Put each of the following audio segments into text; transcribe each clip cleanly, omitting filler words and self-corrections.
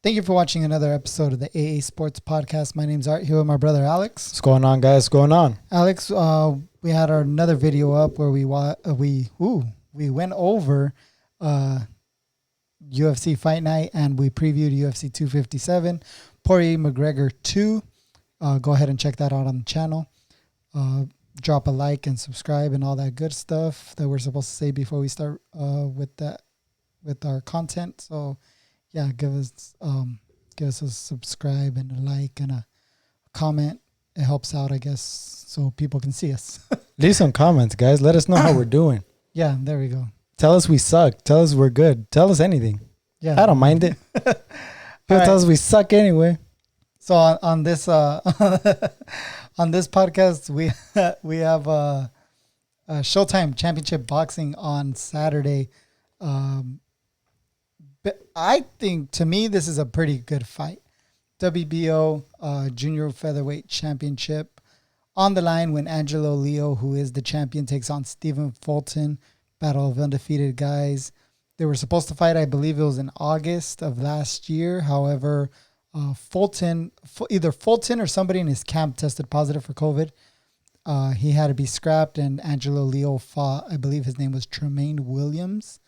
Thank you for watching another episode of the AA Sports Podcast. My name's Art, here with my brother Alex. What's going on, guys? What's going on? Alex, we had another video up where we went over UFC Fight Night and we previewed UFC 257, Poirier McGregor 2. Go ahead and check that out on the channel. Drop a like and subscribe and all that good stuff that we're supposed to say before we start with our content. So yeah, give us a subscribe and a like and a comment. It helps out, I guess, so people can see us. Leave some comments, guys. Let us know how we're doing. Yeah, there we go. Tell us we suck. Tell us we're good. Tell us anything. Yeah, I don't mind it. People tell us we suck anyway. So on this on this podcast, we have a Showtime Championship boxing on Saturday. But I think, to me, this is a pretty good fight. WBO Junior Featherweight Championship on the line when Angelo Leo, who is the champion, takes on Stephen Fulton. Battle of undefeated guys. They were supposed to fight, I believe it was in August of last year. However, either Fulton or somebody in his camp tested positive for COVID. He had to be scrapped, and Angelo Leo fought, I believe his name was Tremaine Williams.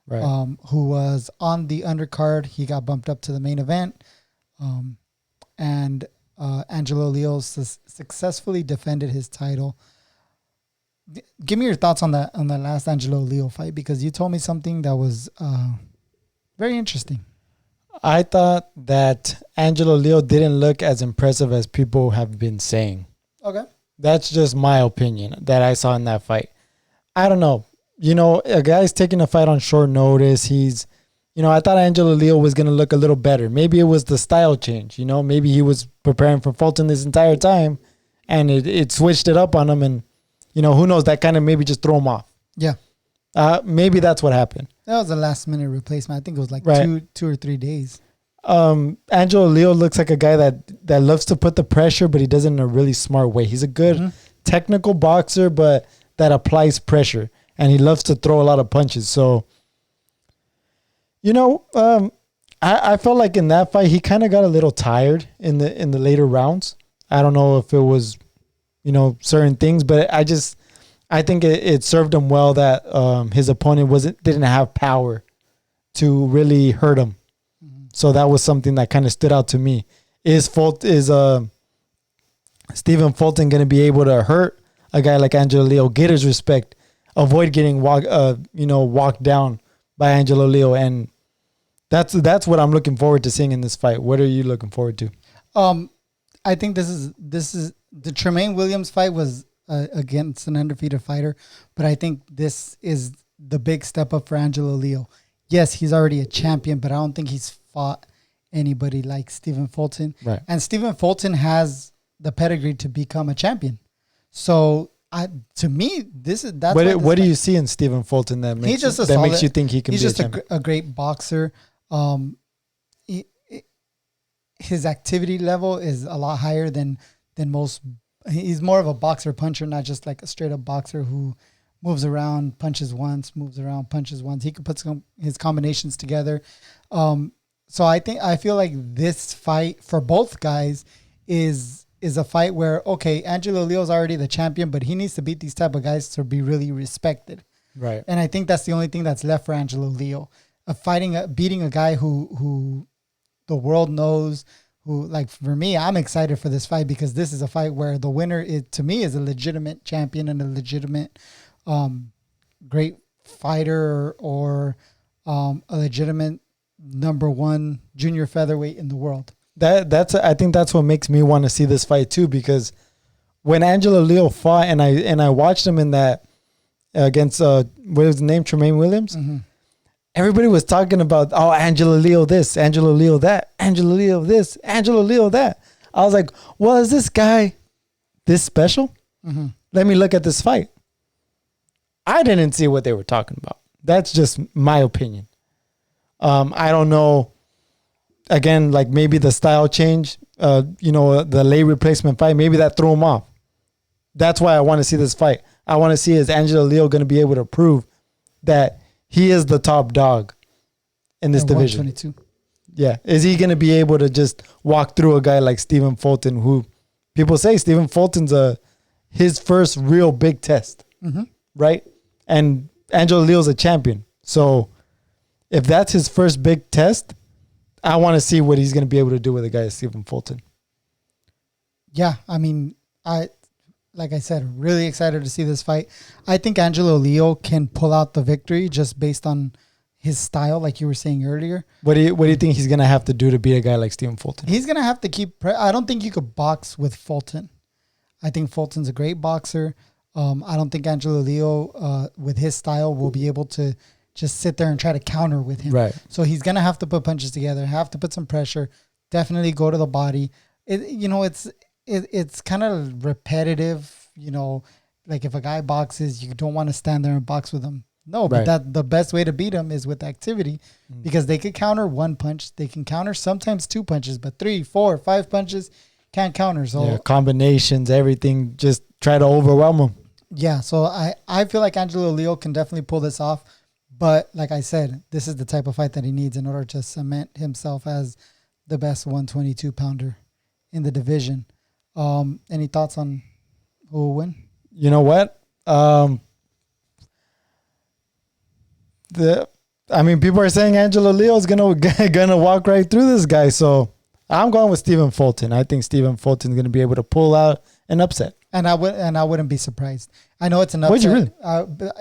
Right. Who was on the undercard. He got bumped up to the main event. And Angelo Leo successfully defended his title. Give me your thoughts on that last Angelo Leo fight, because you told me something that was very interesting. I thought that Angelo Leo didn't look as impressive as people have been saying. Okay. That's just my opinion that I saw in that fight. I don't know. You know, a guy's taking a fight on short notice. I thought Angelo Leo was going to look a little better. Maybe it was the style change. Maybe he was preparing for Fulton this entire time and it switched it up on him. And, who knows, that kind of maybe just threw him off. Yeah. Maybe that's what happened. That was a last minute replacement. I think it was like 2 or 3 days. Angelo Leo looks like a guy that loves to put the pressure, but he does it in a really smart way. He's a good technical boxer, but that applies pressure. And he loves to throw a lot of punches. So, I felt like in that fight, he kind of got a little tired in the later rounds. I don't know if it was, certain things, but I think it served him well that his opponent didn't have power to really hurt him. Mm-hmm. So that was something that kind of stood out to me. Is Stephen Fulton going to be able to hurt a guy like Angelo Leo, get his respect, avoid getting walked down by Angelo Leo? And that's what I'm looking forward to seeing in this fight. What are you looking forward to? I think this is the Tremaine Williams fight was against an undefeated fighter, but I think this is the big step up for Angelo Leo. Yes, he's already a champion, but I don't think he's fought anybody like Stephen Fulton. Right. And Stephen Fulton has the pedigree to become a champion. So to me, that's what do you see in Stephen Fulton that makes you think he can be a champion? He's just a great boxer. His activity level is a lot higher than most. He's more of a boxer puncher, not just like a straight up boxer who moves around, punches once, moves around, punches once. He could put his combinations together. So I feel like this fight for both guys is a fight where, okay, Angelo Leo's already the champion, but he needs to beat these type of guys to be really respected. Right. And I think that's the only thing that's left for Angelo Leo. Beating a guy who the world knows, who, like, for me, I'm excited for this fight because this is a fight where the winner, to me, is a legitimate champion and a legitimate great fighter or a legitimate number one junior featherweight in the world. I think that's what makes me want to see this fight too, because when Angelo Leo fought and I watched him in that against what was his name, Tremaine Williams. Mm-hmm. Everybody was talking about, Angelo Leo this, Angelo Leo that, Angelo Leo this, Angelo Leo that. I was like, well, is this guy this special? Mm-hmm. Let me look at this fight. I didn't see what they were talking about. That's just my opinion. I don't know. Again, like maybe the style change, the late replacement fight, maybe that threw him off. That's why I want to see this fight. I want to see, is Angelo Leo going to be able to prove that he is the top dog in this division? 122. Yeah. Is he going to be able to just walk through a guy like Stephen Fulton, who people say Stephen Fulton's his first real big test, right? And Angelo Leo's a champion. So if that's his first big test, I want to see what he's going to be able to do with a guy like Stephen Fulton. Yeah, I mean, like I said, really excited to see this fight. I think Angelo Leo can pull out the victory just based on his style, like you were saying earlier. What do you think he's going to have to do to beat a guy like Stephen Fulton? He's going to have to keep... I don't think you could box with Fulton. I think Fulton's a great boxer. I don't think Angelo Leo, with his style, will be able to just sit there and try to counter with him. Right. So he's going to have to put punches together, have to put some pressure, definitely go to the body. It's kind of repetitive, like if a guy boxes, you don't want to stand there and box with him. No, but the best way to beat him is with activity, because they could counter one punch. They can counter sometimes two punches, but 3, 4, 5 punches can't counter. So combinations, everything, just try to overwhelm him. Yeah, so I feel like Angelo Leo can definitely pull this off. But like I said, this is the type of fight that he needs in order to cement himself as the best 122-pounder in the division. Any thoughts on who will win? You know what? People are saying Angelo Leo is gonna walk right through this guy. So I'm going with Stephen Fulton. I think Stephen Fulton is gonna be able to pull out an upset. And I wouldn't be surprised. I know it's an upset. Would you really?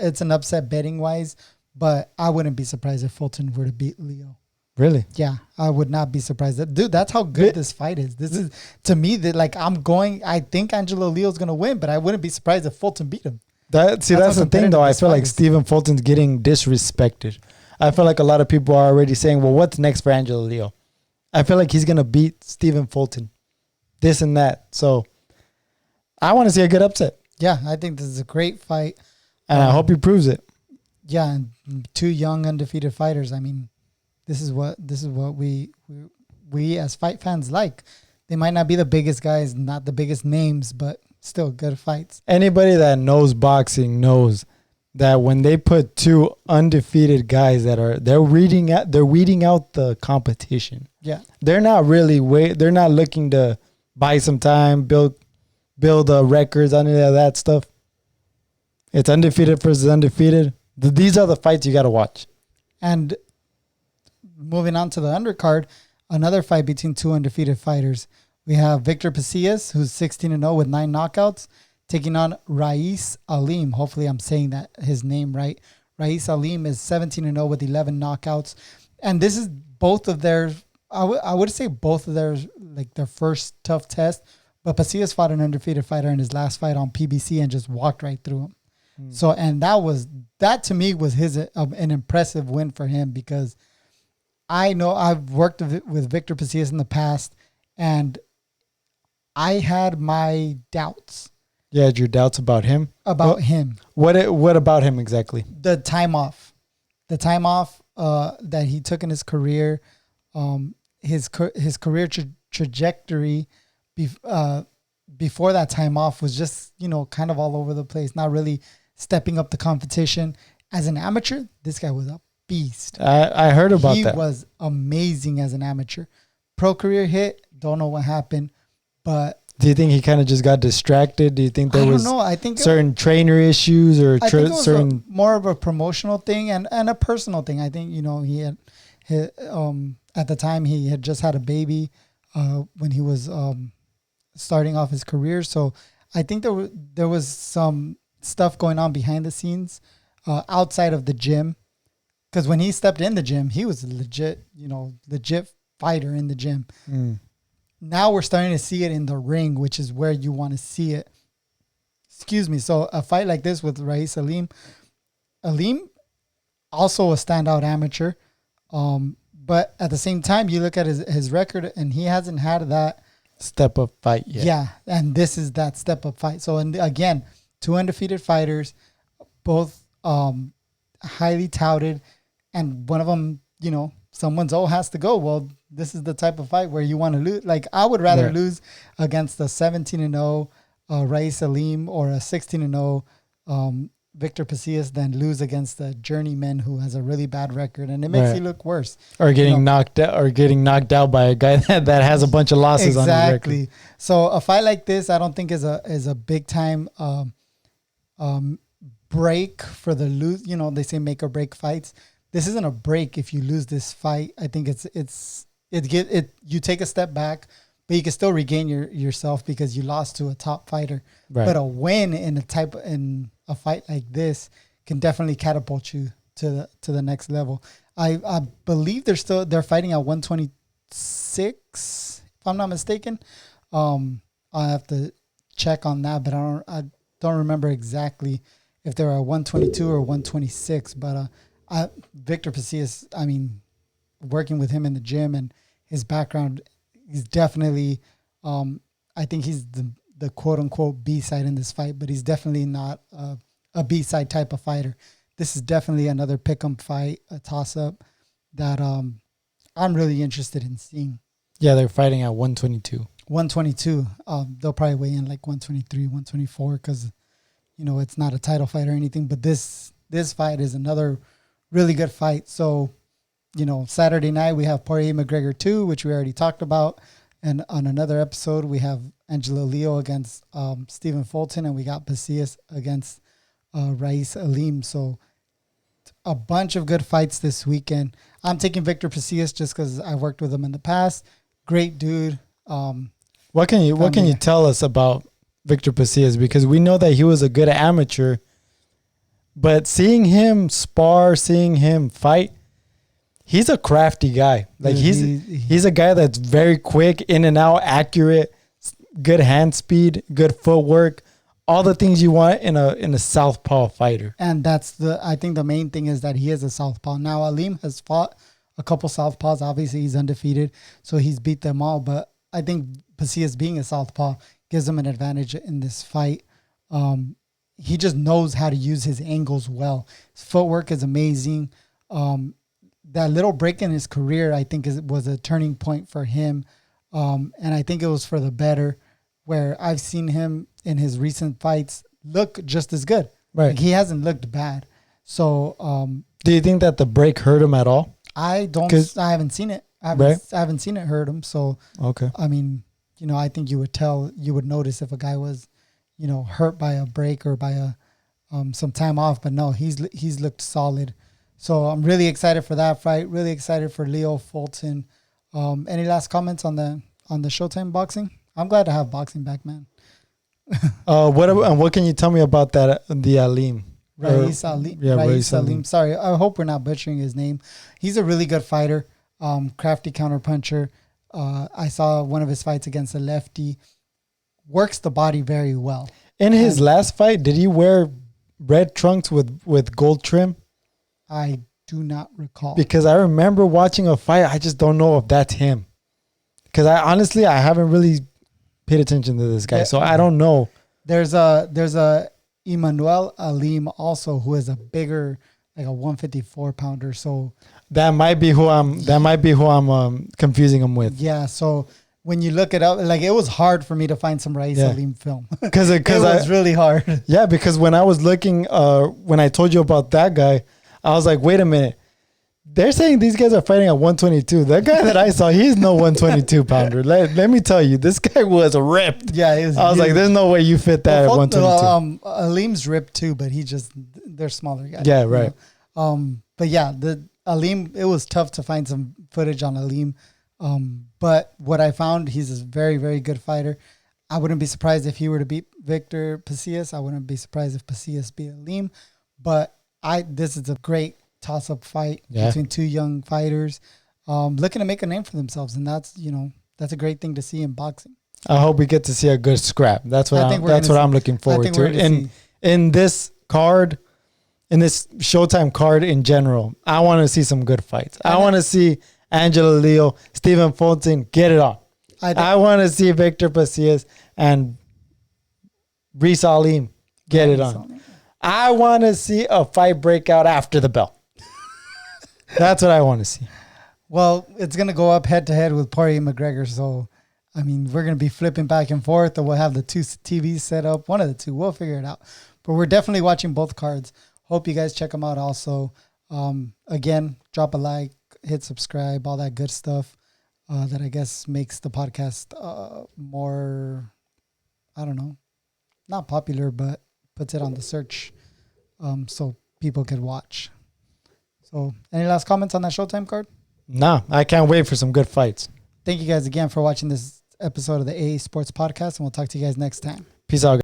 It's an upset betting wise, but I wouldn't be surprised if Fulton were to beat Leo. Really? Yeah, I would not be surprised. Dude, that's how good this fight is. This is, to me, that I think Angelo Leo's gonna win, but I wouldn't be surprised if Fulton beat him. That's the thing, though. I feel like Stephen Fulton's getting disrespected. I feel like a lot of people are already saying, well, what's next for Angelo Leo? I feel like he's going to beat Stephen Fulton. This and that. So I want to see a good upset. Yeah, I think this is a great fight. And I hope he proves it. Yeah, and 2 young undefeated fighters. I mean, this is what we as fight fans like. They might not be the biggest guys, not the biggest names, but still good fights. Anybody that knows boxing knows that when they put 2 undefeated guys they're weeding out the competition. Yeah. They're not looking to buy some time, build records, any of that stuff. It's undefeated versus undefeated. These are the fights you got to watch. And moving on to the undercard, another fight between 2 undefeated fighters. We have Victor Pasillas, who's 16-0 with 9 knockouts, taking on Aleem. Hopefully I'm saying his name right. Aleem is 17-0 with 11 knockouts. And this is both of their, I would say both of their, like their first tough test. But Pasillas fought an undefeated fighter in his last fight on PBC and just walked right through him. So, and that to me was an impressive win for him, because I know I've worked with Victor Pasillas in the past, and I had my doubts. Yeah, your doubts about him? Him. What about him exactly? The time off. That he took in his career, his career trajectory before that time off was just, kind of all over the place, not really stepping up the competition. As an amateur, this guy was a beast. I heard about that. He was amazing as an amateur. Pro career hit, don't know what happened, but... Do you think he kind of just got distracted? Do you think there was I think certain trainer issues or I think it was more of a promotional thing and a personal thing? I think, he had at the time he had just had a baby when he was starting off his career. So I think there was some stuff going on behind the scenes outside of the gym, because when he stepped in the gym, he was a legit fighter in the gym. Now we're starting to see it in the ring, which is where you want to see it. Excuse me. So a fight like this with Aleem also a standout amateur, but at the same time, you look at his record, and he hasn't had that step up fight yet. Yeah, and this is that step up fight. So, and again, 2 undefeated fighters, both highly touted, and one of them, someone's has to go. Well, this is the type of fight where you want to lose. Like, I would rather lose against a 17-0 Aleem or a 16-0 Victor Pasillas than lose against a journeyman who has a really bad record, and it makes you look worse. Or getting knocked out by a guy that has a bunch of losses on his record. Exactly. So a fight like this, I don't think is a big time break for the lose. You know, they say make or break fights. This isn't a break if you lose this fight. I think you take a step back, but you can still regain yourself because you lost to a top fighter. Right. But a win in a fight like this can definitely catapult you to the next level. I believe they're fighting at 126, if I'm not mistaken. I have to check on that, but I don't remember exactly if they're at 122 or 126. But Victor Pasillas, I mean, working with him in the gym and his background, he's definitely, I think he's the quote unquote B-side in this fight, but he's definitely not a B-side type of fighter. This is definitely another pick-em fight, a toss-up that I'm really interested in seeing. Yeah, they're fighting at 122. 122. They'll probably weigh in like 123, 124 because, you know, it's not a title fight or anything. But this fight is another really good fight. So, you know, Saturday night we have Poirier McGregor 2, which we already talked about. And on another episode, we have Angelo Leo against Stephen Fulton, and we got Pasillas against Aleem. So a bunch of good fights this weekend. I'm taking Victor Pasillas just because I worked with him in the past. Great dude. What can you tell us about Victor Pasillas? Because we know that he was a good amateur, but seeing him spar, seeing him fight, he's a crafty guy. Like he's a guy that's very quick, in and out, accurate, good hand speed, good footwork, all the things you want in a southpaw fighter. And I think the main thing is that he is a southpaw. Now Aleem has fought a couple southpaws. Obviously he's undefeated, so he's beat them all. But I think Pasillas being a southpaw gives him an advantage in this fight. He just knows how to use his angles well. His footwork is amazing. That little break in his career, I think, was a turning point for him. And I think it was for the better, where I've seen him in his recent fights look just as good. Right. Like, he hasn't looked bad. So, do you think that the break hurt him at all? I haven't seen it. I haven't seen it hurt him. So, okay. I mean, you know, I think you would notice if a guy was, you know, hurt by a break or by some time off. But no, he's looked solid. So I'm really excited for that fight. Really excited for Leo Fulton. Any last comments on the Showtime boxing? I'm glad to have boxing back, man. What can you tell me about the Aleem? Aleem. Yeah, Aleem. Sorry, I hope we're not butchering his name. He's a really good fighter. Crafty counterpuncher. I saw one of his fights against a lefty. Works the body very well. In his last fight, did he wear red trunks with gold trim? I do not recall. Because I remember watching a fight. I just don't know if that's him. Because I haven't really paid attention to this guy, so I don't know. There's a Emmanuel Aleem also, who is a bigger, like a 154 pounder. So that might be who I'm confusing him with. Yeah. So when you look it up, like, it was hard for me to find some Aleem film because it was really hard. Yeah, because when I was looking, when I told you about that guy, I was like, wait a minute. They're saying these guys are fighting at 122. That guy that I saw, he's no 122 pounder. Let me tell you, this guy was ripped. Yeah, I was like, there's no way you fit that at 122. Aleem's ripped too, but they're smaller guys. Yeah, right. But yeah, the Aleem, it was tough to find some footage on Aleem. But what I found, he's a very, very good fighter. I wouldn't be surprised if he were to beat Victor Pasillas. I wouldn't be surprised if Pasillas beat Aleem. But this is a great toss-up fight between two young fighters looking to make a name for themselves, and that's a great thing to see in boxing. I hope we get to see a good scrap. That's what I'm looking forward to. In this card, in this Showtime card in general, I want to see some good fights. I want to see Angelo Leo, Stephen Fulton get it on. I want to see Victor Pasillas and Reese Aleem get it on. I want to see a fight break out after the bell. That's what I want to see. Well, it's going to go up head-to-head with Poirier McGregor. So, I mean, we're going to be flipping back and forth, or we'll have the two TVs set up. One of the two. We'll figure it out. But we're definitely watching both cards. Hope you guys check them out also. Again, drop a like, hit subscribe, all that good stuff that I guess makes the podcast more, I don't know, not popular, but puts it on the search so people could watch. So any last comments on that Showtime card? Nah, I can't wait for some good fights. Thank you guys again for watching this episode of the AA Sports Podcast, and we'll talk to you guys next time. Peace out, guys.